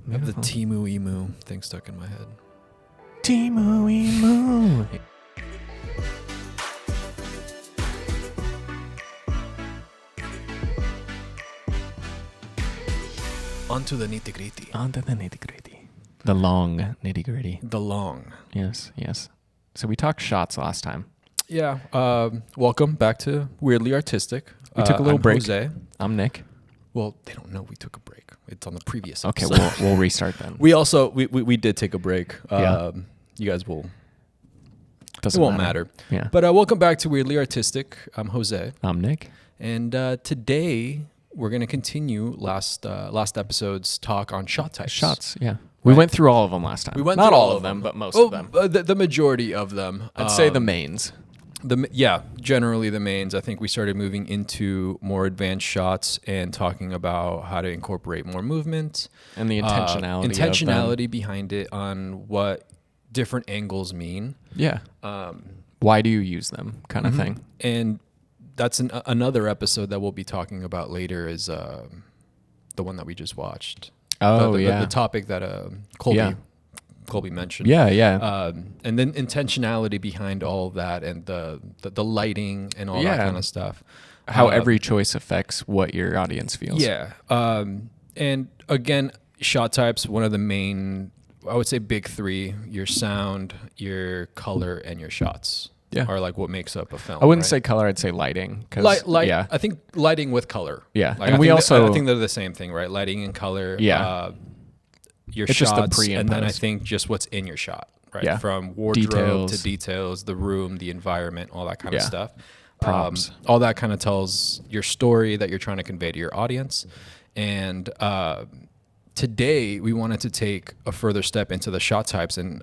I have the Timu Emu thing stuck in my head. Timu Emu. Onto the nitty-gritty. Onto the nitty-gritty. The long nitty-gritty. The long. Yes, yes. So we talked shots last time. Yeah. Welcome back to Weirdly Artistic. We took a little I'm break. Jose. I'm Nick. Well, they don't know we took a break. It's on the previous Okay, episode. we'll restart then. We also we did take a break. Yeah. You guys will. Doesn't It won't matter. Yeah. But welcome back to Weirdly Artistic. I'm Jose, I'm Nick. and today we're gonna continue last episode's talk on shot types. Shots, yeah. We went through all of them last time. We went Not through all of them, but most of them. The majority of them. I'd say the mains. Generally the mains. I think we started moving into more advanced shots and talking about how to incorporate more movement And the intentionality behind it, on what different angles mean. Yeah. Why do you use them kind of thing? And that's another episode that we'll be talking about later is the one that we just watched. Oh, The topic that Colby mentioned. Yeah. And then intentionality behind all of that, and the lighting and all that kind of stuff. How every choice affects what your audience feels. Yeah. And again, shot types, one of the main, I would say big three: your sound, your color, and your shots. Yeah. Are like what makes up a film. I wouldn't right? say color, I'd say lighting. Light. Yeah. I think lighting with color. Yeah. Like, And I we think also- I think they're the same thing, right? Lighting and color. Yeah. Your It's just shots, the pre and and then I post. think just what's in your shot, right? Yeah. From wardrobe Details. to details, the room, the environment, all that kind of Yeah. stuff. Props. All that kind of tells your story that you're trying to convey to your audience. And today we wanted to take a further step into the shot types and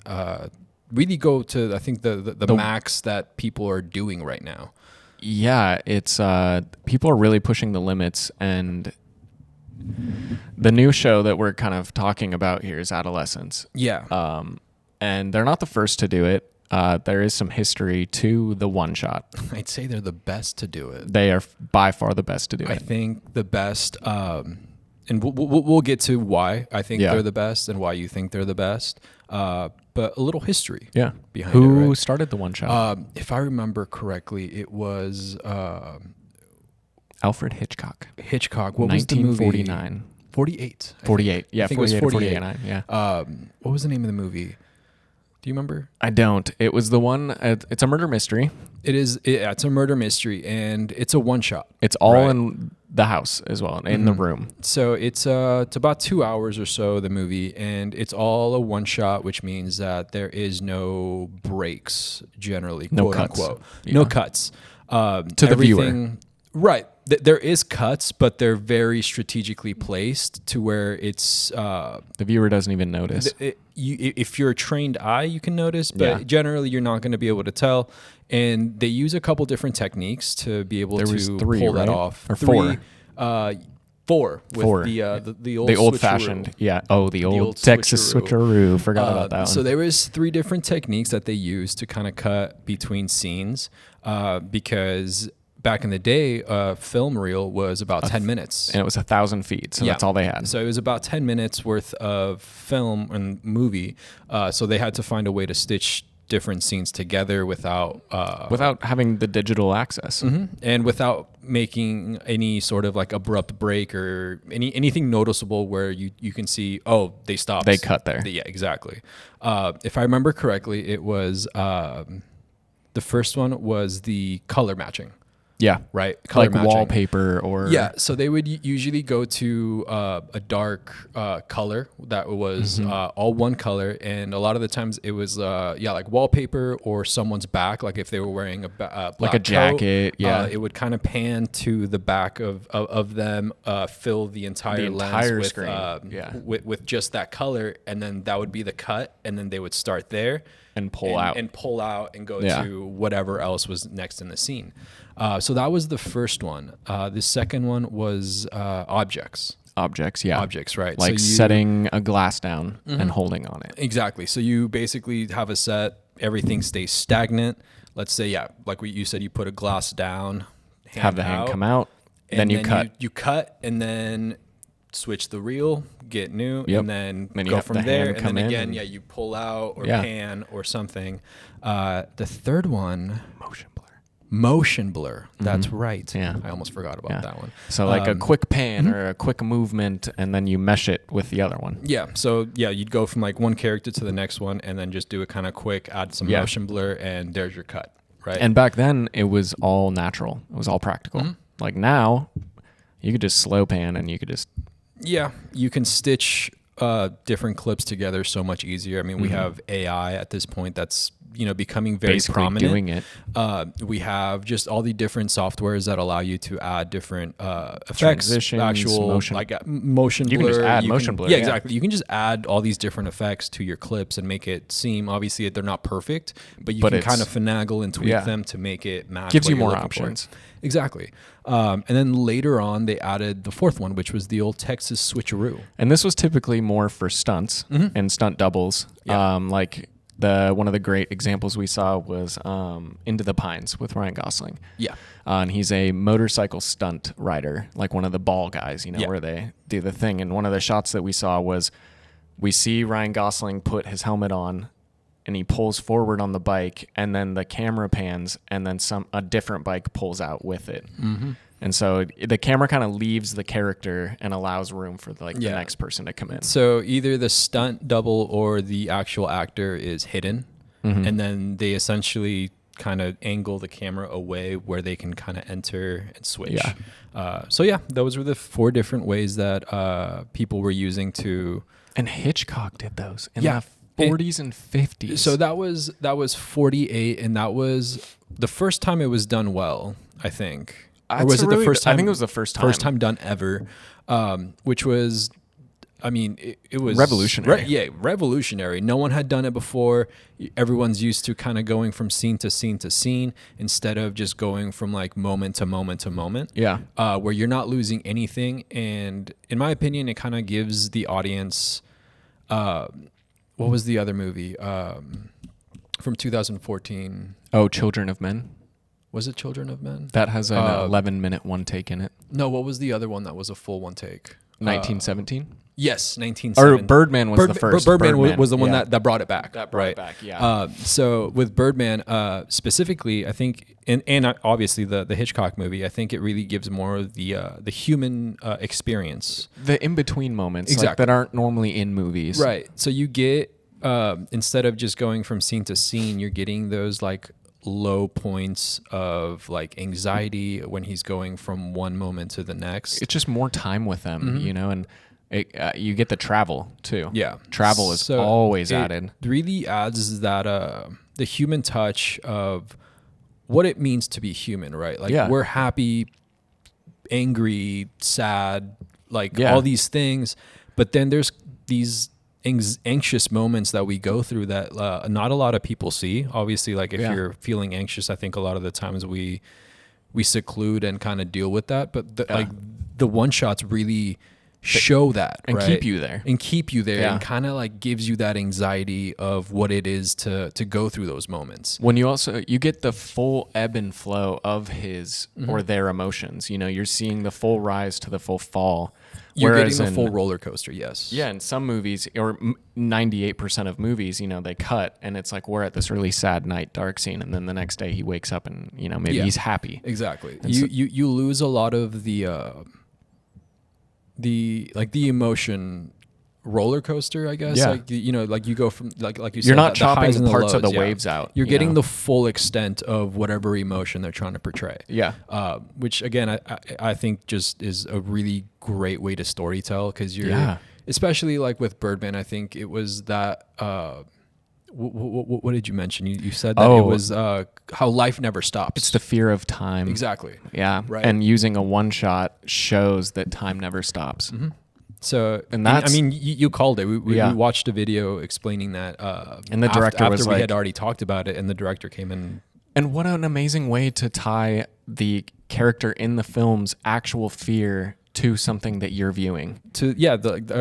really go to, I think, the max that people are doing right now. Yeah, it's people are really pushing the limits, and the new show that we're kind of talking about here is Adolescence. Yeah. And they're not the first to do it. There is some history to the one shot. I'd say they're the best to do it. They are by far the best to do I it. think the best, and we'll get to why I think Yeah. they're the best and why you think they're the best. But a little history. Yeah. Behind Who it, right? started the one shot? If I remember correctly, it was Alfred Hitchcock. Hitchcock. What was the movie? 1949. 48. 48. Yeah, I think it was 48 or 48. 49. Yeah. What was the name of the movie? Do you remember? I don't. It was the one, it's a murder mystery. It's a murder mystery, and it's a one shot. It's all Right. in the house as well, in the room. So it's about 2 hours or so, the movie, and it's all a one shot, which means that there is no breaks generally, No quote cuts. unquote. Yeah. No cuts. To the viewer. Everything- Right. There is cuts, but they're very strategically placed to where it's The viewer doesn't even notice. if you're a trained eye, you can notice, but Yeah. generally you're not going to be able to tell. And they use a couple different techniques to be able There to was three, pull that right? off. Or Four. With Four. the old The old switcheroo. fashioned. Yeah. Oh, the old old Texas switcheroo. Forgot about that one. So there was three different techniques that they used to kind of cut between scenes, because back in the day, film reel was about 10 minutes. and it was 1,000 feet. So Yeah. that's all they had. So it was about 10 minutes worth of film and movie. So they had to find a way to stitch different scenes together without Having the digital access. and without making any sort of like abrupt break or anything noticeable where you can see, oh, they stopped. They cut there. Yeah, exactly. If I remember correctly, it was the first one was the color matching. Yeah. Right, color Like matching. wallpaper or. Yeah, so they would usually go to a dark color that was all one color, and a lot of the times it was like wallpaper or someone's back, like if they were wearing a black Like a jacket, coat, yeah. it would kind of pan to the back of them, fill the entire entire lens screen, with just that color, and then that would be the cut, and then they would start there And pull out. and pull out and go Yeah. to whatever else was next in the scene. So that was the first one. The second one was objects. Objects, yeah. Objects, right. Like So you- setting a glass down and holding on it. Exactly. So you basically have a set, everything stays stagnant. Let's say, like what you said, you put a glass down, Have the hand come out, then you cut. You cut, and then switch the reel, get new, Yep. and then Then you go have from the there. hand And come then in again, and- yeah, you pull out or Yeah. pan or something. The third one, Motion blur. motion blur. That's right. Yeah. I almost forgot about Yeah. that one. So like a Um, quick pan or a quick movement, and then you mesh it with the other one. Yeah. So yeah, you'd go from like one character to the next one, and then just do it kind of quick, add some Yeah. motion blur, and there's your cut. Right. And back then, it was all natural. It was all practical. Mm-hmm. Like now, you could just slow pan and you could just yeah, you can stitch different clips together so much easier. I mean, we have AI at this point that's becoming very basically prominent. doing it. We have just all the different softwares that allow you to add different effects, Transitions, actual motion. motion You blur. can just add motion blur, Yeah, yeah. exactly. You can just add all these different effects to your clips and make it seem. Obviously, they're not perfect, but you But can it's- kind of finagle and tweak yeah. them to make it match. Gives what you you're more looking for. options. Exactly. And then later on, they added the fourth one, which was the old Texas switcheroo. And this was typically more for stunts and stunt doubles. Mm-hmm. Yeah. Like one of the great examples we saw was Into the Pines with Ryan Gosling. Yeah. And he's a motorcycle stunt rider, like one of the ball guys, Yeah. where they do the thing. And one of the shots that we saw was we see Ryan Gosling put his helmet on and he pulls forward on the bike, and then the camera pans, and then a different bike pulls out with it. Mm-hmm. And so the camera kind of leaves the character and allows room for the Yeah. next person to come in. So either the stunt double or the actual actor is hidden, Mm-hmm. and then they essentially kind of angle the camera away where they can kind of enter and switch. Yeah. So yeah, those were the 4 different ways that people were using to. And Hitchcock did those in Yeah. the 40s and 50s. So that was 48, and that was the first time it was done well, I think. Or was it the first time? I think it was the first time. First time done ever, which was, I mean, it was Revolutionary. Revolutionary. No one had done it before. Everyone's used to kind of going from scene to scene to scene instead of just going from like moment to moment to moment. Yeah. Where you're not losing anything. And in my opinion, it kind of gives the audience. What was the other movie from 2014? Oh, Children of Men. Was it Children of Men? That has an 11-minute one take in it. No, what was the other one that was a full one take? 1917. Yes, Or 1917. Birdman was the first. Birdman was the one yeah. that brought it back. That brought right? it back, yeah. So with Birdman specifically, I think, and obviously the Hitchcock movie, I think it really gives more of the human experience. The in-between moments like, Exactly. that aren't normally in movies. Right. So you get instead of just going from scene to scene, you're getting those like low points of like anxiety when he's going from one moment to the next. It's just more time with them, and you get the travel too. Yeah. Travel is So always it added. really adds that the human touch of what it means to be human, right? Like Yeah. we're happy, angry, sad, like Yeah. all these things, but then there's these anxious moments that we go through that not a lot of people see. Obviously, like if Yeah. you're feeling anxious, I think a lot of the times we seclude and kind of deal with that, but like the one shots really show that And right? keep you there. and keep you there Yeah. and kind of like gives you that anxiety of what it is to go through those moments. When you get the full ebb and flow of his or their emotions, you're seeing the full rise to the full fall. You're Whereas getting the full in- roller coaster, yes. Yeah, in some movies, or 98% of movies, they cut and it's like we're at this really sad night, dark scene, and then the next day he wakes up and maybe Yeah. he's happy. Exactly. And You lose a lot of the emotion roller coaster, I guess. Yeah. Like like you go from like you said, You're not the highs chopping and the parts of lows, the waves out, You're you getting know? the full extent of whatever emotion they're trying to portray. Yeah. Which again, I think just is a really great way to storytell because you're, Yeah. especially like with Birdman. I think it was that. What did you mention? You said that it was how life never stops. It's the fear of time. Exactly. Yeah. Right. And using a one shot shows that time never stops. Mm-hmm. So, And I that's- mean, you called it. We Yeah. watched a video explaining that. And the director after was we like- had already talked about it, and the director came in. And what an amazing way to tie the character in the film's actual fear to something that you're viewing. To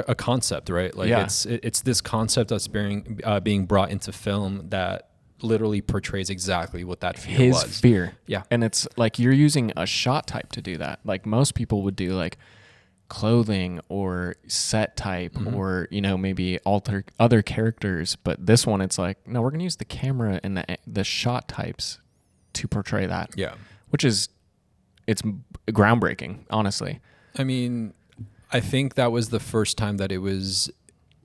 a concept, right? Like Yeah. it's this concept that's being brought into film that literally portrays exactly what that fear His was. fear. Yeah. And it's like you're using a shot type to do that. Like most people would do like clothing or set type or, you know, maybe alter other characters. But this one, it's like, no, we're going to use the camera and the shot types to portray that. Yeah. Which is, it's groundbreaking, honestly. I mean, I think that was the first time that it was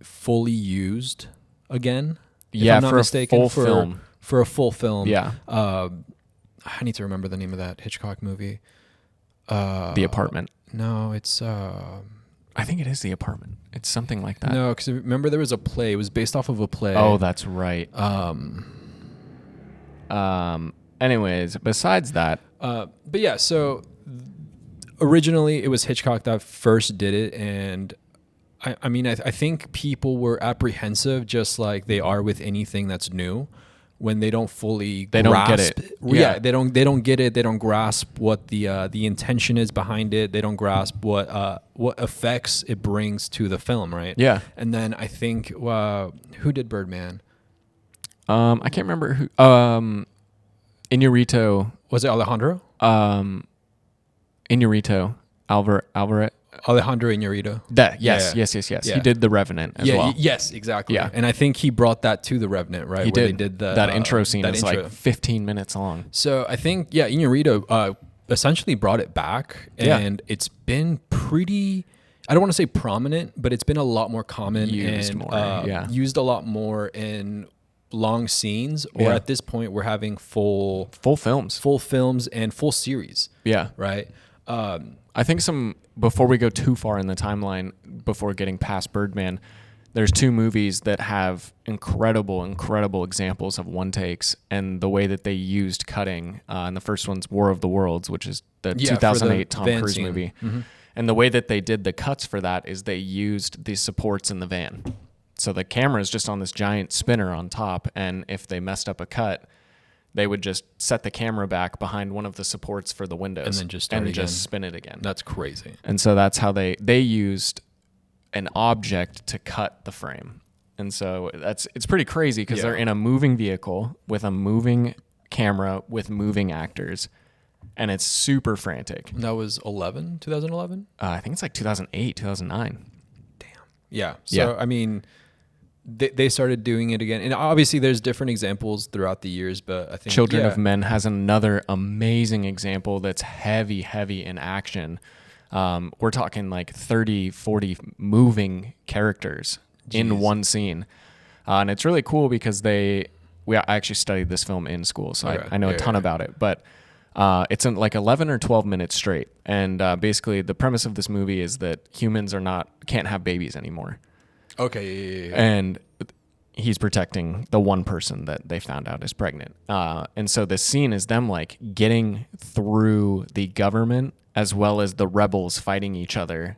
fully used again. If Yeah, I'm not for mistaken, a full film. For a full film. Yeah. I need to remember the name of that Hitchcock movie. The Apartment. No, it's I think it is The Apartment. It's something like that. no, because remember there was a play. It was based off of a play. Oh, that's right. Anyways, besides that, But yeah, so originally it was Hitchcock that first did it, and I mean I think people were apprehensive, just like they are with anything that's new, when they don't fully They don't get it. Yeah, they don't get it. They don't grasp what the intention is behind it. They don't grasp what effects it brings to the film, right? Yeah. And then I think who did Birdman? I can't remember who. Inarritu. Was it Alejandro? Inarritu. Alvarez. Alejandro Inarritu. That yes. Yeah. He did The Revenant as well. Yes, exactly. Yeah. And I think he brought that to The Revenant, right? He Where did. They did That intro scene that is intro. like 15 minutes long. So I think, Inarritu essentially brought it back, Yeah. and it's been pretty, I don't want to say prominent, but it's been a lot more common Used and more, yeah. used a lot more in long scenes, or Yeah. at this point we're having full Films. and full series, Yeah. right? I think before we go too far in the timeline, before getting past Birdman, there's two movies that have incredible examples of one takes and the way that they used cutting. And the first one's War of the Worlds, which is the Yeah, 2008 for the Tom van Cruise scene. movie. Mm-hmm. And the way that they did the cuts for that is they used the supports in the van. So the camera is just on this giant spinner on top, and if they messed up a cut, they would just set the camera back behind one of the supports for the windows And then just start again. just spin it again. That's crazy. And so that's how they used an object to cut the frame. And so it's pretty crazy because they're in a moving vehicle with a moving camera with moving actors, and it's super frantic. That was 2011? I think it's like 2008, 2009. Yeah. So, Yeah. I mean, they started doing it again. And obviously there's different examples throughout the years, but I think Children of Men has another amazing example that's heavy in action. We're talking like 30, 40 moving characters in one scene. And it's really cool because I actually studied this film in school, so Okay. I know a ton about it. But it's in like 11 or 12 minutes straight. And basically the premise of this movie is that humans can't have babies anymore. Okay. Yeah. And he's protecting the one person that they found out is pregnant. And so this scene is them like getting through the government as well as the rebels fighting each other.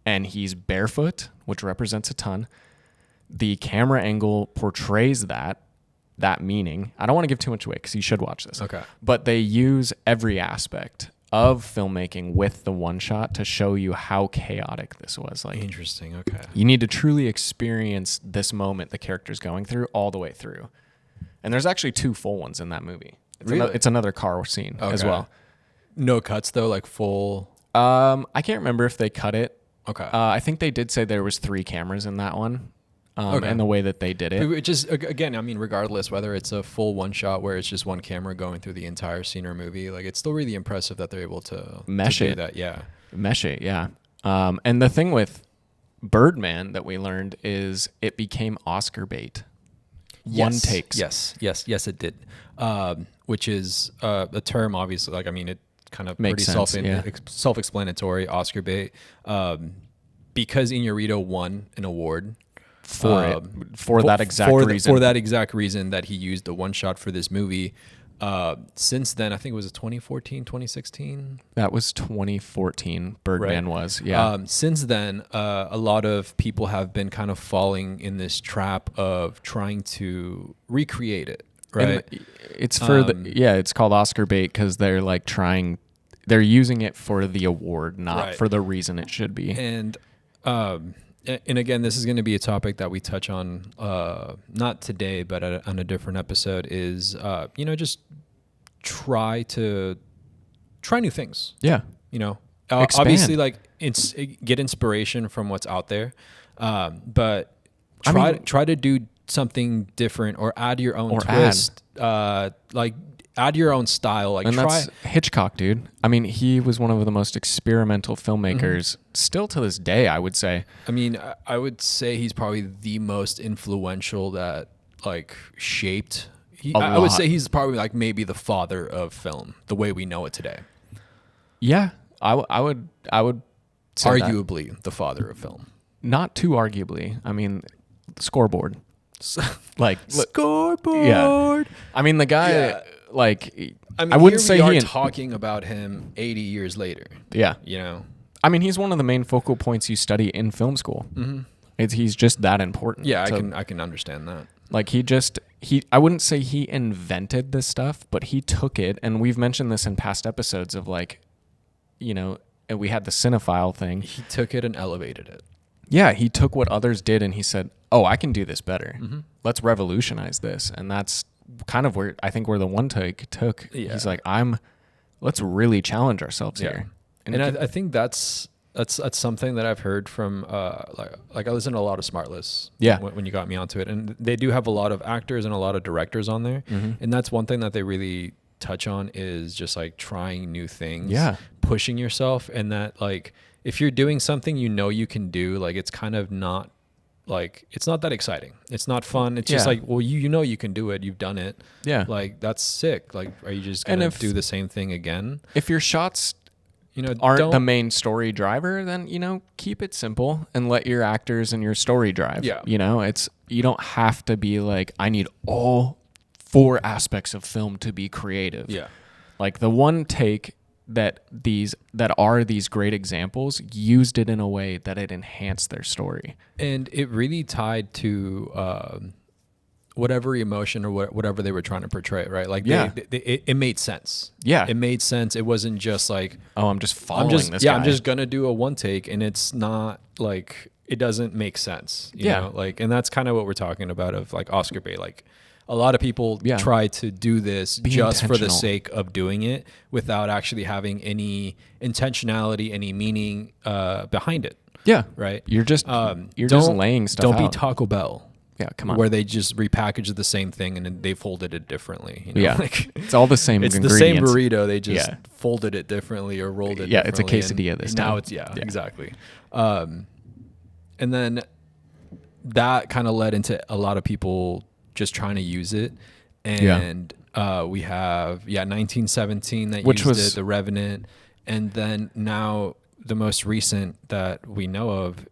And he's barefoot, which represents a ton. The camera angle portrays that meaning. I don't want to give too much away because you should watch this. Okay. But they use every aspect of filmmaking with the one shot to show you how chaotic this was. Like, Interesting. Okay. you need to truly experience this moment the character's going through all the way through. And there's actually 2 full ones in that movie. Really? It's another car scene as Okay. well. No cuts though, like full. I can't remember if they cut it. Okay. I think they did say there was 3 cameras in that one. Okay. And the way that they did it. It just, again, I mean, regardless whether it's a full one shot where it's just one camera going through the entire scene or movie, like it's still really impressive that they're able to Mesh to do it. that. Yeah. Mesh it, yeah. And the thing with Birdman that we learned is it became Oscar bait. One takes. Yes, it did. Which is a term, obviously. Like, I mean, it kind of Makes pretty sense, self-explanatory. Oscar bait, because Inarritu won an award For that exact reason. For that exact reason that he used the one shot for this movie. Since then, I think it was 2014, 2016. That was 2014. Birdman Right. was, yeah. Since then, a lot of people have been kind of falling in this trap of trying to recreate it, right? And it's for it's called Oscar bait because they're like they're using it for the award, not Right. for the reason it should be. And again, this is going to be a topic that we touch on, not today, but on a different episode. Is just try new things. Yeah. You know, Expand. obviously, like get inspiration from what's out there, but I try mean- try to do something different or add your own Or twist. Like add your own style. Like And try. that's Hitchcock, dude. I mean, he was one of the most experimental filmmakers still to this day, I would say. I mean, I would say he's probably the most influential that like shaped. I would lot. say he's probably like maybe the father of film, the way we know it today. Yeah, I would say that. Arguably the father of film. Not too arguably. I mean, scoreboard. Like, Scoreboard. I mean, the guy, Yeah. like, I mean, I wouldn't here say we are he. talking about him 80 years later. Yeah, You know, I mean, he's one of the main focal points you study in film school. He's just that important. yeah, to- I can understand that. Like I wouldn't say he invented this stuff, but he took it, and we've mentioned this in past episodes of like, you know, and we had the cinephile thing. He took it and elevated it. Yeah, he took what others did and he said, "Oh, I can do this better. Let's revolutionize this." And that's kind of where I think where the one take took. Yeah. He's like, let's really challenge ourselves here. And I think that's something that I've heard from like I listen to a lot of Smartless. Yeah. When you got me onto it, and they do have a lot of actors and a lot of directors on there, and that's one thing that they really touch on is just like trying new things, Yeah. pushing yourself, and that like if you're doing something you know you can do, like it's kind of not like it's not that exciting. It's not fun. It's just Yeah. like, well, you know you can do it. You've done it. Yeah. Like that's sick. Like, are you just And gonna if- do the same thing again? If your shots You know, aren't don't, the main story driver, then, you know, keep it simple and let your actors and your story drive. Yeah. You know, you don't have to be like, I need all 4 aspects of film to be creative. Yeah. Like the one take that are these great examples used it in a way that it enhanced their story. And it really tied to whatever emotion or whatever they were trying to portray, right? Like, Yeah. it made sense. Yeah. It made sense. It wasn't just like, Oh, I'm just following this yeah, guy. I'm just going to do a one take, and it's not like, it doesn't make sense. You Yeah. know? Like, and that's kind of what we're talking about of like Oscar bait. Like, a lot of people Yeah. try to do this Be just for the intentional. sake of doing it without actually having any intentionality, any meaning behind it. Yeah. Right. You're just Don't- laying stuff Don't out. be Taco Bell. Yeah, come on. Where they just repackage the same thing and then they folded it differently. You know? Yeah. Like, It's all the same it's the same ingredients. burrito. They just Yeah. folded it differently or rolled it. Yeah, it's a differently, quesadilla and this now time. it's Yeah. exactly. And then that kind of led into a lot of people just trying to use it. And we have 1917 that Which used was- it, The Revenant, and then now the most recent that we know of.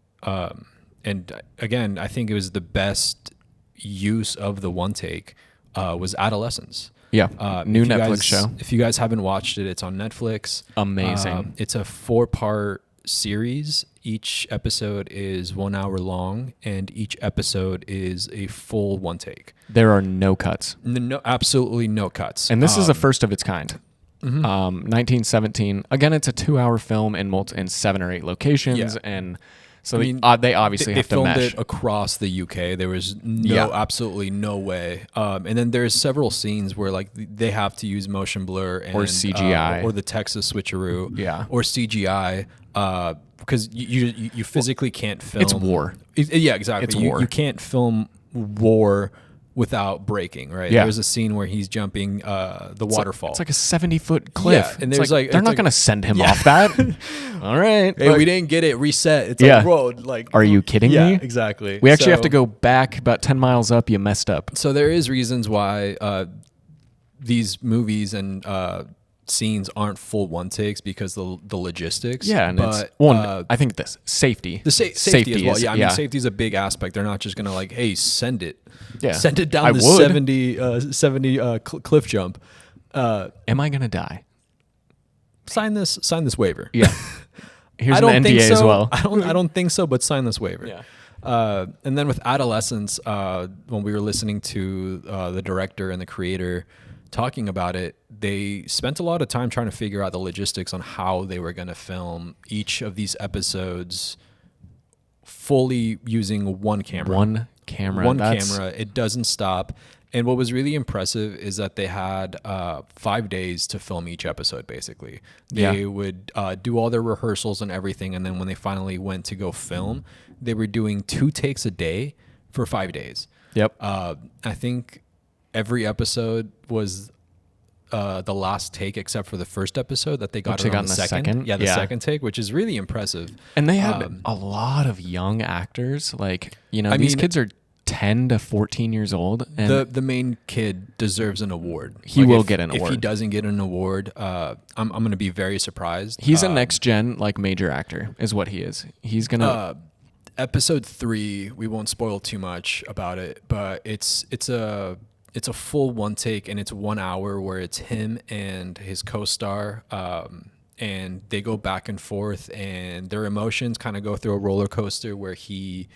And again, I think it was the best use of the one take was Adolescence. Yeah. New If you Netflix guys- show. If you guys haven't watched it, it's on Netflix. Amazing. It's a 4-part series. Each episode is 1 hour long, and each episode is a full one take. There are no cuts. No, absolutely no cuts. And this is the first of its kind. 1917. Again, it's a 2-hour film in 7 or 8 locations, Yeah. and so I mean, they obviously they have to filmed mesh. it across the UK. There was Yeah. absolutely no way. And then there's several scenes where like they have to use motion blur and, Or CGI. or the Texas switcheroo, Yeah. or CGI, because you physically can't film. It's war. Yeah, exactly. It's You- war. You can't film war without breaking. Right. Yeah. There's a scene where he's jumping the waterfall. It's like a 70-foot cliff. and It's there's like- they're it's not like- going to send him off that. All right. hey, Like, we didn't get it reset. It's Yeah. like, bro, like, are you kidding yeah, me? exactly. We actually have So- to go back about 10 miles up. You messed up. So there is reasons why these movies and scenes aren't full one takes because the logistics. Yeah, and but I think this safety. the safety as well. is- Yeah, I mean safety is a big aspect. They're not just gonna like, hey, send it, Yeah. send it down I the would. 70 cliff jump. Am I going to die? Sign this waiver. Yeah. Here's I don't an think NDA so. as well. I don't think so, but sign this waiver. Yeah. And then with Adolescence, when we were listening to the director and the creator talking about it, they spent a lot of time trying to figure out the logistics on how they were going to film each of these episodes fully using one camera. One camera. One That's- camera. It doesn't stop. And what was really impressive is that they had 5 days to film each episode, basically. They would do all their rehearsals and everything. And then when they finally went to go film, they were doing 2 takes a day for 5 days. Yep. I think every episode was the last take except for the first episode that they got, Which it on the second. Yeah, the second take, which is really impressive. And they had a lot of young actors. Like, you know, these kids are 10 to 14 years old. And the main kid deserves an award. He will get an If he award. doesn't get an award, I'm going to be very surprised. He's a next gen, like, major actor is what he is. He's going to... Episode 3, we won't spoil too much about it, but it's a full one take, and it's 1 hour where it's him and his co-star, and they go back and forth, and their emotions kind of go through a roller coaster where he's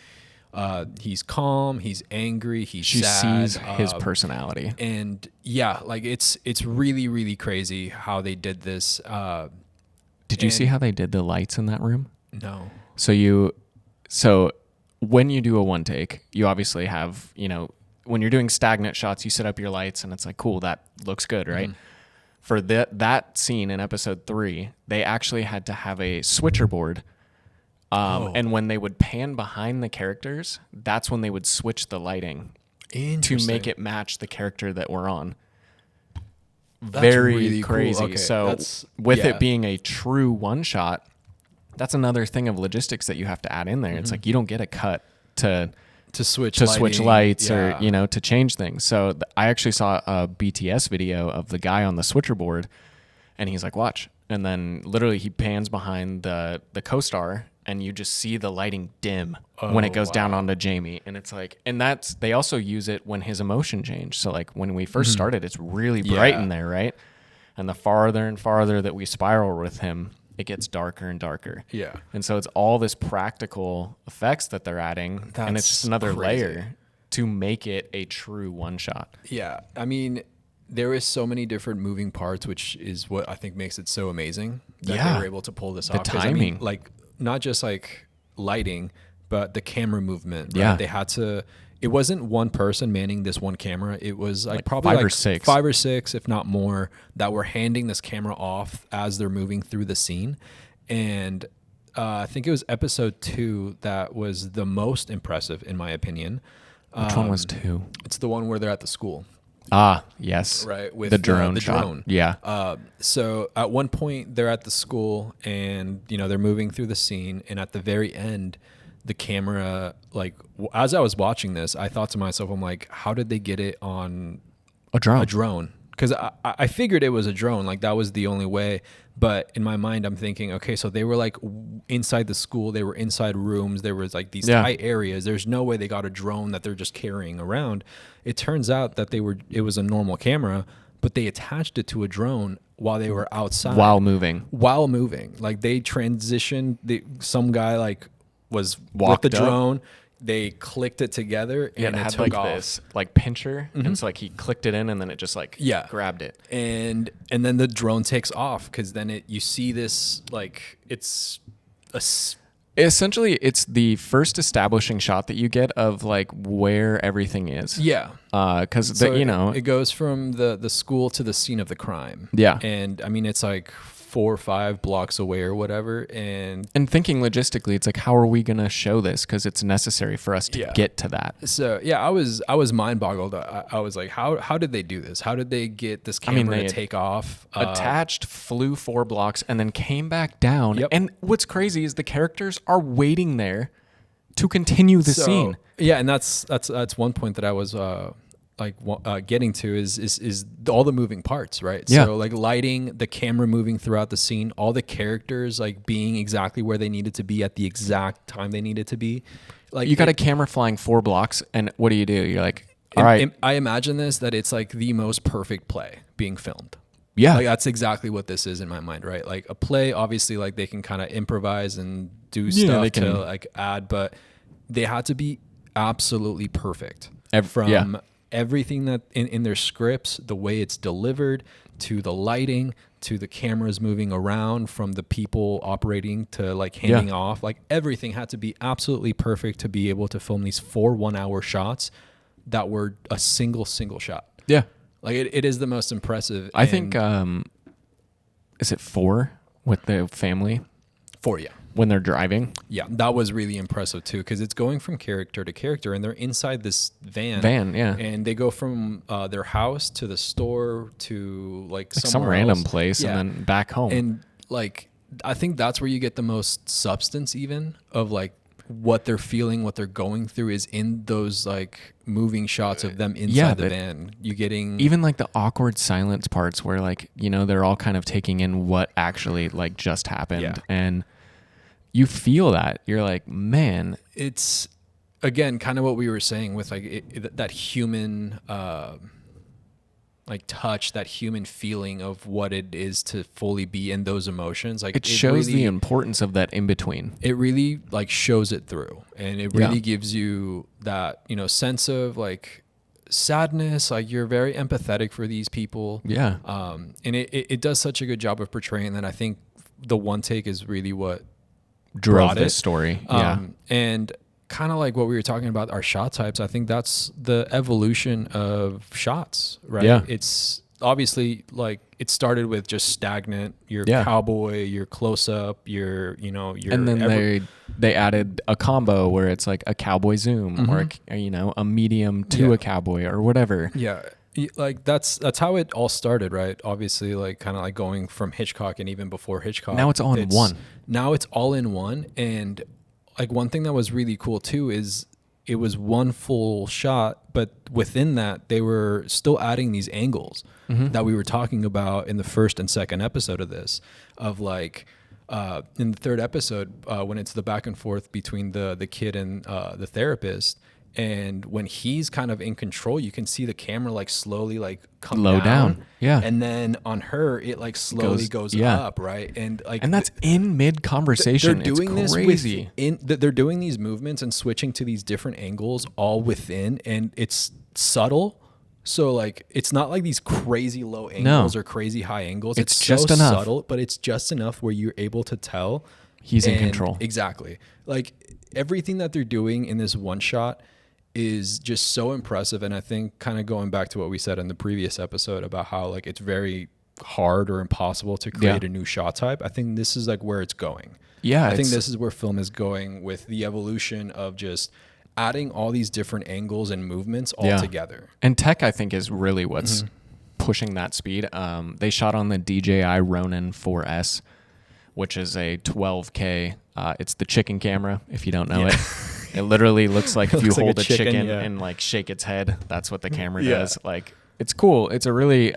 calm, he's angry, he's she sad. sees his personality. And yeah, like it's really, really crazy how they did this. Did you see how they did the lights in that room? No. So when you do a one take, you obviously have, you know, when you're doing stagnant shots, you set up your lights and it's like, cool, that looks good, right? For that scene in episode 3, they actually had to have a switcher board. And when they would pan behind the characters, that's when they would switch the lighting to make it match the character that we're on. That's Very really cool. crazy. Okay, So with it being a true one shot, that's another thing of logistics that you have to add in there. It's like you don't get a cut to switch lights yeah. or, you know, to change things. So I actually saw a BTS video of the guy on the switcher board, and he's like, watch. And then literally he pans behind the co-star, and you just see the lighting dim when it goes down onto Jamie. And it's like, and they also use it when his emotion changed. So like when we first started, it's really bright in there, right? And the farther and farther that we spiral with him, it gets darker and darker. Yeah. And so it's all this practical effects that they're adding, and it's just another layer to make it a true one shot. Yeah. I mean, there is so many different moving parts, which is what I think makes it so amazing that they were able to pull this off. 'Cause, timing. I mean, like, not just like lighting, but the camera movement. Right? Yeah. They had to, it wasn't one person manning this one camera. It was like probably 5 like or 6. 5 or 6, if not more, that were handing this camera off as they're moving through the scene. And I think it was episode 2 that was the most impressive, in my opinion. Which one was 2? It's the one where they're at the school. Ah, yes. Right, with the drone the shot. drone. Yeah. So at one point they're at the school, and you know they're moving through the scene, and at the very end, the camera, like as I was watching this, I thought to myself, I'm like, how did they get it on a drone. a drone? Because I figured it was a drone, like that was the only way. But in my mind, I'm thinking, okay, so they were like inside the school, they were inside rooms, there was like these tight areas. There's no way they got a drone that they're just carrying around. It turns out that it was a normal camera, but they attached it to a drone while they were outside. While moving. Like they transitioned, some guy like was Walked with the up. drone. They clicked it together and It had took like off. this like pincher, and so like he clicked it in, and then it just like grabbed it. And then the drone takes off, because then you see this, like it's Essentially, it's the first establishing shot that you get of like where everything is. yeah. Because So you know, it goes from the school to the scene of the crime. Yeah. And I mean, it's like 4 or 5 blocks away or whatever. And thinking logistically, it's like, how are we gonna show this? Because it's necessary for us to get to that. so yeah, I was mind boggled. I was like, how did they do this? How did they get this camera they to take off? Attached, flew 4 blocks, and then came back down. Yep. And what's crazy is the characters are waiting there to continue the scene. Yeah, and that's one point that I was getting to is all the moving parts, right? Yeah. So like lighting, the camera moving throughout the scene, all the characters like being exactly where they needed to be at the exact time they needed to be. Like You got a camera flying 4 blocks, and what do? You're like, all right. I imagine that it's like the most perfect play being filmed. Yeah. Like that's exactly what this is in my mind, right? Like a play, obviously, like they can kind of improvise and do stuff to like add, but they had to be absolutely perfect from everything that in their scripts, the way it's delivered, to the lighting, to the cameras moving around, from the people operating to like handing off, like everything had to be absolutely perfect to be able to film these 4 1-hour shots that were a single shot. Yeah. Like it is the most impressive. I think, is it 4 with the family for you. when they're driving? Yeah, that was really impressive too, because it's going from character to character, and they're inside this van. Yeah. And they go from their house to the store to like Some somewhere random else. place Yeah. and then back home. And like, I think that's where you get the most substance, even of like what they're feeling, what they're going through, is in those like moving shots of them inside the van. You getting even like the awkward silence parts where like, you know, they're all kind of taking in what actually like just happened. Yeah. And you feel that. You're like, man, it's again kind of what we were saying with like that human like touch, that human feeling of what it is to fully be in those emotions. Like it shows really, the importance of that in between. it really like shows it through, and it really gives you that, you know, sense of like sadness. Like you're very empathetic for these people. Yeah. And it does such a good job of portraying that. I think the one take is really what Drove brought this it. story. And kind of like what we were talking about, our shot types, I think that's the evolution of shots, right? Yeah. It's obviously like it started with just stagnant, your cowboy, your close up, your, you know, your, and then they added a combo where it's like a cowboy zoom or you know, a medium to a cowboy or whatever. Yeah. Like that's how it all started, right? Obviously, like kind of like going from Hitchcock, and even before Hitchcock. Now it's all in one. Now it's all in one. And like one thing that was really cool too is it was one full shot, but within that they were still adding these angles that we were talking about in the first and second episode of this, of like in the third episode when it's the back and forth between the kid and the therapist. And when he's kind of in control, you can see the camera like slowly like come Low down. Yeah. And then on her, it like slowly goes up, right? And like, and that's in mid conversation. They're doing it's this crazy. They're doing these movements and switching to these different angles all within, and it's subtle. So like, it's not like these crazy low angles or crazy high angles. It's so just enough. subtle, but it's just enough where you're able to tell He's in control. Exactly. Like everything that they're doing in this one shot is just so impressive. And I think kind of going back to what we said in the previous episode about how like it's very hard or impossible to create a new shot type, I think this is like where it's going. Yeah. I think this is where film is going with the evolution of just adding all these different angles and movements all together. And tech, I think, is really what's pushing that speed. They shot on the DJI Ronin 4S, which is a 12K. It's the chicken camera, if you don't know it. It literally looks like if you hold a chicken and like shake its head, that's what the camera does. Like, it's cool. It's a really,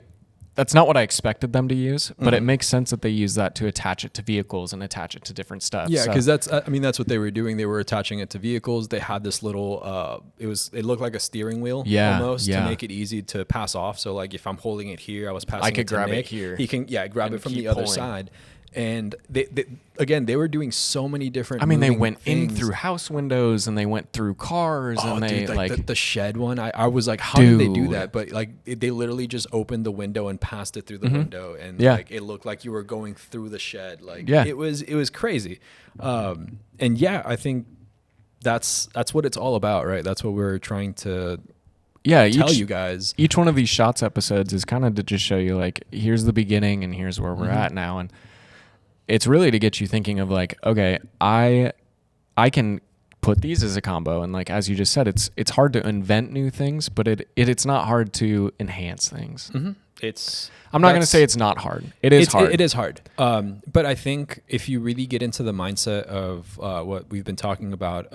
that's not what I expected them to use, but it makes sense that they use that to attach it to vehicles and attach it to different stuff. Yeah, because that's what they were doing. They were attaching it to vehicles. They had this little, it looked like a steering wheel almost to make it easy to pass off. So like if I'm holding it here, I was passing it to grab Nick. it here. He can grab it from the other pulling. side. And they were doing so many different. I mean, they moving went in things. through house windows and they went through cars and they dude, like the shed one. I was like, how did they do that? But like they literally just opened the window and passed it through the window, and like it looked like you were going through the shed. Like it was crazy. And I think that's what it's all about, right? That's what we're trying to tell you guys. Each one of these shots episodes is kind of to just show you like, here's the beginning and here's where we're at now. And it's really to get you thinking of like, okay, I can put these as a combo. And like, as you just said, it's hard to invent new things, but it's not hard to enhance things. I'm not going to say it's not hard. It is hard. It is hard. But I think if you really get into the mindset of what we've been talking about,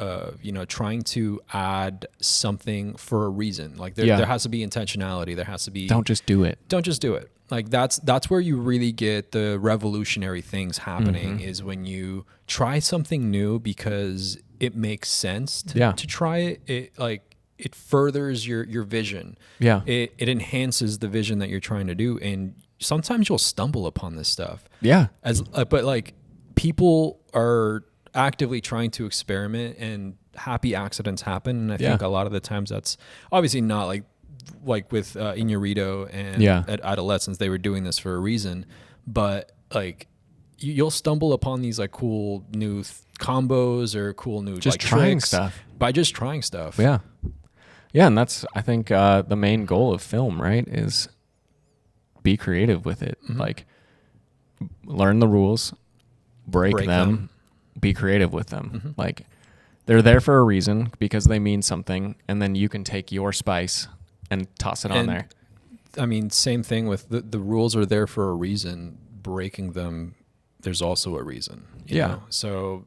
trying to add something for a reason, like there has to be intentionality. There has to be. Don't just do it. Don't just do it. Like that's where you really get the revolutionary things happening, is when you try something new because it makes sense to try it. It furthers your vision. Yeah. It enhances the vision that you're trying to do. And sometimes you'll stumble upon this stuff. Yeah. But like people are actively trying to experiment, and happy accidents happen. And I think a lot of the times that's obviously not like with Inarritu and at Adolescence, they were doing this for a reason. But like you'll stumble upon these like cool new combos or cool new just like trying tricks stuff by just trying stuff. Yeah. Yeah, and that's, I think, the main goal of film, right, is be creative with it. Mhm. Like, learn the rules, break Break them, them. be creative with them. Mhm. Like, they're there for a reason because they mean something, and then you can take your spice and toss it on And there. I mean, same thing with the rules are there for a reason. Breaking them, there's also a reason. You Yeah. know? So,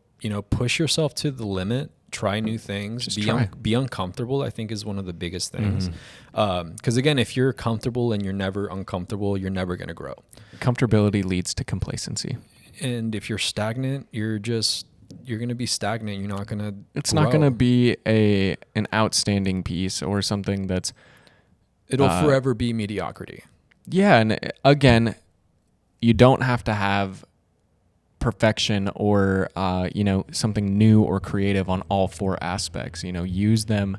push yourself to the limit, try new things, Just try. be uncomfortable, I think is one of the biggest things. Mhm. Because again, if you're comfortable and you're never uncomfortable, you're never going to grow. Comfortability leads to complacency. And if you're stagnant, you're going to be stagnant. You're not going to It's not going to be an outstanding piece or something that's, It'll forever be mediocrity. yeah, and again, you don't have to have perfection or something new or creative on all four aspects. Use them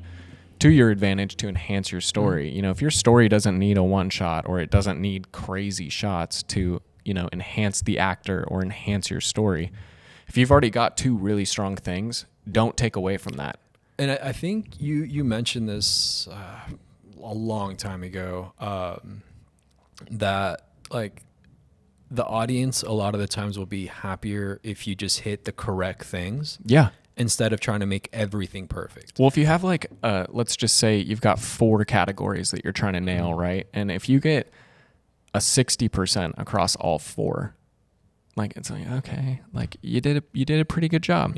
to your advantage to enhance your story. If your story doesn't need a one shot or it doesn't need crazy shots to enhance the actor or enhance your story, if you've already got two really strong things, don't take away from that. And I think you mentioned this a long time ago, that like the audience a lot of the times will be happier if you just hit the correct things Yeah. instead of trying to make everything perfect. Well, if you have like, let's just say you've got 4 categories that you're trying to nail, right? And if you get a 60% across all 4, like it's like, okay, like you did a pretty good job.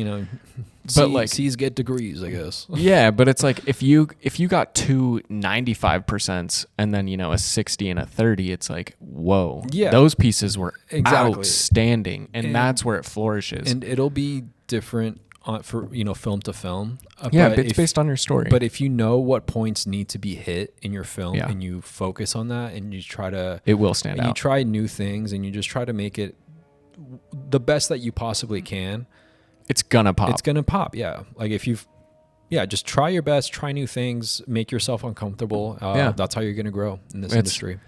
But like- C's get degrees, I guess. Yeah, but it's like if you got 2 95% and then a 60 and a 30, it's like, whoa. Yeah. Those pieces were Exactly. outstanding, and And- that's where it flourishes. And it'll be different for film to film. Yeah, but it's based on your story. But if you know what points need to be hit in your film, Yeah. and you focus on that, and you try to it will stand and you out. try new things, and you just try to make it the best that you possibly can, It's gonna pop. it's gonna pop. Yeah, like if you've just try your best, try new things, make yourself uncomfortable. Yeah. That's how you're gonna grow in this It's- industry.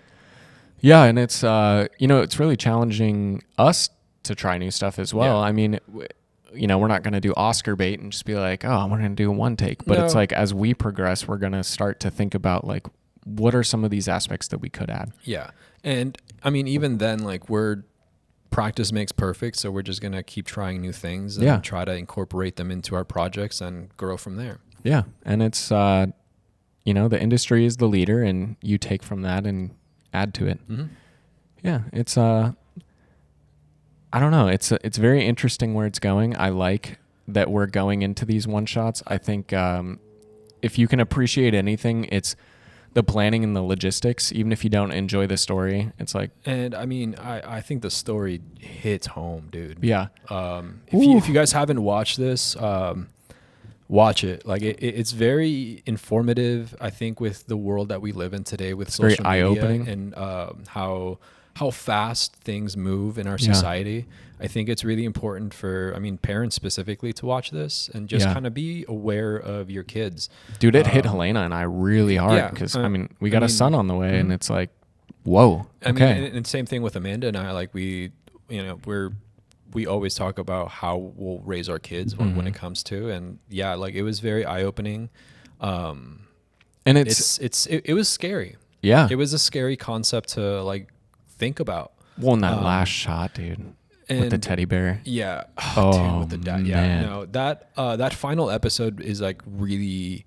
Yeah, and it's it's really challenging us to try new stuff as well. Yeah. I mean, we're not going to do Oscar bait and just be like, oh, we're going to do one take. But it's No. like as we progress, we're going to start to think about like, what are some of these aspects that we could add? Yeah, and I mean even then, like practice makes perfect, so we're just gonna keep trying new things and Yeah. try to incorporate them into our projects and grow from there. Yeah, and it's the industry is the leader, and you take from that and add to it. Mm-hmm. Yeah, it's I don't know. It's very interesting where it's going. I like that we're going into these one shots. I think if you can appreciate anything, it's the planning and the logistics. Even if you don't enjoy the story, it's like, And I mean, I think the story hits home, dude. yeah, If you guys haven't watched this, watch it. Like it's very informative. I think with the world that we live in today, with very social media eye-opening. and how fast things move in our Yeah. society. I think it's really important for, parents specifically to watch this and just Yeah. kind of be aware of your kids. dude, it hit Helena and I really hard yeah, because we I got a mean, son on the way, and mhm. it's like, whoa, I okay, mean, and same thing with Amanda and I. Like we always talk about how we'll raise our kids when it comes to, and yeah, like it was very eye opening. and It was scary. yeah, It was a scary concept to like think about. well, in that last shot, dude, with the And tee bear. yeah, Oh, dude, with the dad. Yeah, man. no, that final episode is like really.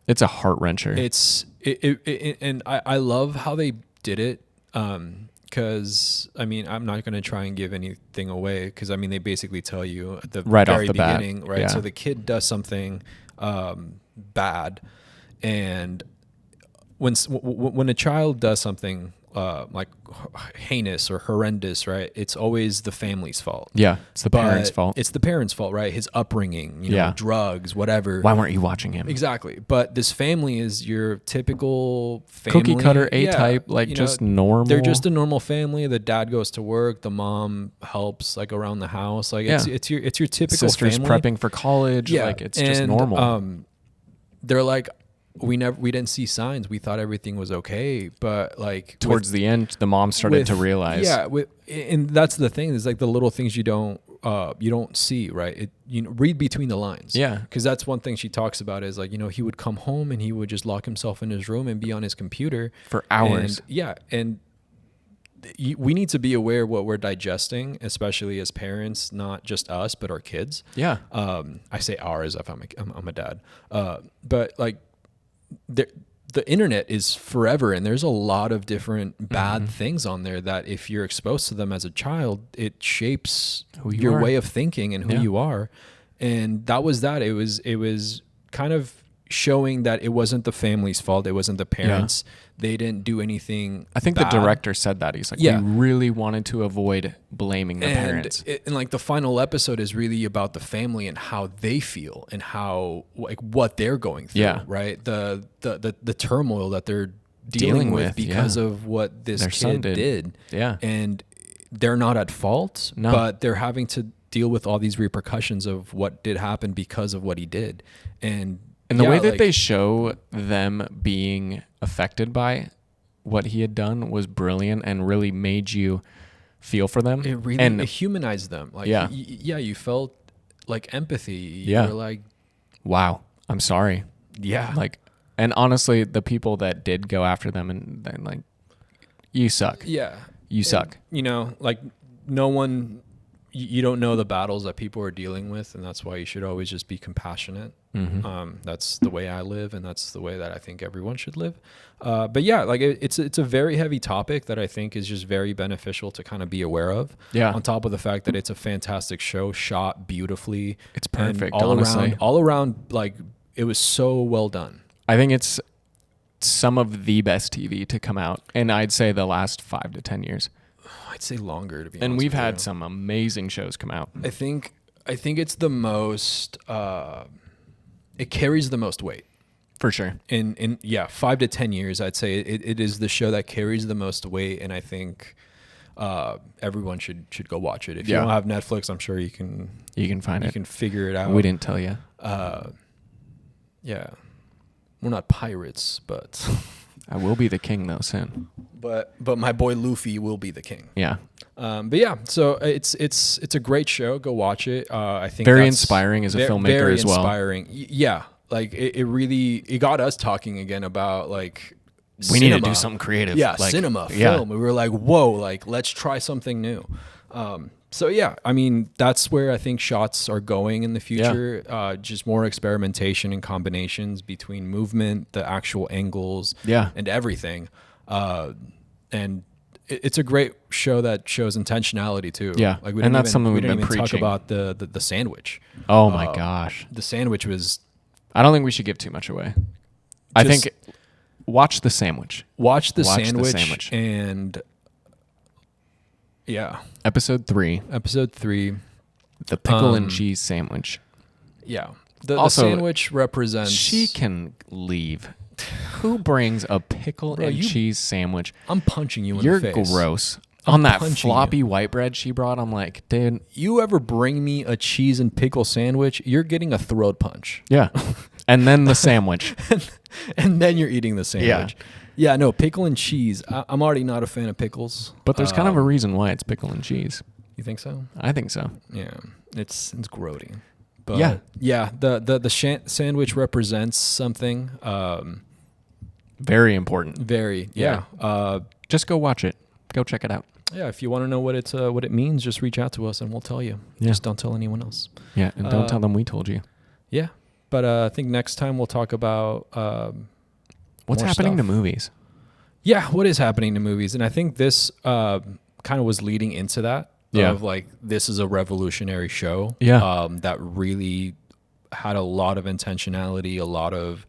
It's a heart wrencher. And I love how they did it. Because I'm not going to try and give anything away, because they basically tell you at the Right off very the bat, beginning, right? yeah. So the kid does something bad, and when a child does something like heinous or horrendous, right? It's always the family's fault. Yeah, it's the parents' But fault. It's the parents' fault, right? His upbringing, Yeah. drugs, whatever. Why weren't you watching him? Exactly. But this family is your typical family. Cookie cutter Yeah, A-type, like just normal. They're just a normal family. The dad goes to work. The mom helps like around the house. Like Yeah. it's your typical sisters family. prepping for college. Yeah. Like it's just And, normal. They're like, we didn't see signs. We thought everything was okay. But like Towards the end, the mom started to realize. Yeah. And that's the thing is like the little things you don't you don't see, right? Read between the lines. Yeah. Because that's one thing she talks about is like, he would come home and he would just lock himself in his room and be on his computer For hours. And we need to be aware of what we're digesting, especially as parents, not just us, but our kids. Yeah. I say ours if I'm a dad. But like the internet is forever, and there's a lot of different bad things on there that if you're exposed to them as a child, it shapes your way of thinking and who you are. And that was that. It was kind of showing that it wasn't the family's fault. It wasn't the parents. They didn't do anything. I think bad. the director said that. He's like, we really wanted to avoid blaming the parents. And like the final episode is really about the family and how they feel and how like what they're going through. Yeah. Right. The turmoil that they're dealing with because of what this kid did. Yeah. And they're not at fault, but they're having to deal with all these repercussions of what did happen because of what he did. And the way that they show them being affected by what he had done was brilliant and really made you feel for them. It really humanized them. Like, you felt like empathy. You were like, wow, I'm sorry. Yeah. Like, and honestly, the people that did go after them and then like, you suck. Yeah. You suck. Like no one, you don't know the battles that people are dealing with. And that's why you should always just be compassionate. That's the way I live, and that's the way that I think everyone should live. But yeah, like it's a very heavy topic that I think is just very beneficial to kind of be aware of. Yeah. On top of the fact that it's a fantastic show, shot beautifully. It's perfect. And all around, like it was so well done. I think it's some of the best TV to come out, and I'd say the last 5 to 10 years. I'd say longer, to be honest. And we've had some amazing shows come out. I think it's the most. It carries the most weight. For sure. In 5 to 10 years, I'd say it is the show that carries the most weight, and I think everyone should go watch it. If you don't have Netflix, I'm sure you can find it. You can figure it out. We didn't tell you. Yeah, we're not pirates, but I will be the king though soon. But my boy Luffy will be the king. Yeah. But yeah, so it's a great show. Go watch it. I think very inspiring as a filmmaker as well. Very inspiring. Yeah, like it really got us talking again about like we need to do something creative. Yeah, like, cinema, film. We were like, whoa, like let's try something new. So yeah, I mean that's where I think shots are going in the future. Just more experimentation and combinations between movement, the actual angles, and everything. And it's a great show that shows intentionality too. Yeah, like we that's something we've been preaching. Talk about the sandwich. Oh my gosh, the sandwich was. I don't think we should give too much away. I think watch the sandwich. Watch the sandwich and Episode 3. The pickle and cheese sandwich. Yeah. The sandwich represents. She can leave. Who brings a pickle and cheese sandwich? I'm punching you in the face. You're gross. On that floppy white bread she brought, I'm like, dude. You ever bring me a cheese and pickle sandwich, you're getting a throat punch. Yeah. And then the sandwich. and then you're eating the sandwich. Yeah, no, pickle and cheese. I'm already not a fan of pickles. But there's kind of a reason why it's pickle and cheese. You think so? I think so. Yeah. It's grody. But yeah, the sandwich represents something. Very important. Very. Just go watch it. Go check it out. Yeah, if you want to know what it means, just reach out to us and we'll tell you. Yeah. Just don't tell anyone else. Yeah, and don't tell them we told you. Yeah, but I think next time we'll talk about what's happening to movies. Yeah, what is happening to movies, and I think this kind of was leading into that. Yeah. Of like this is a revolutionary show. Yeah. That really had a lot of intentionality, a lot of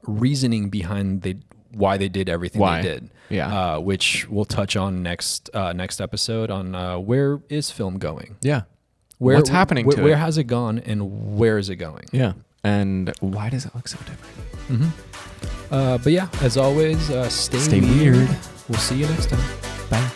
reasoning behind why they did everything they did. Yeah. Which we'll touch on next episode on where is film going? Yeah. What's happening to it? Where has it gone and where is it going? Yeah. And why does it look so different? But yeah, as always, stay weird. We'll see you next time. Bye.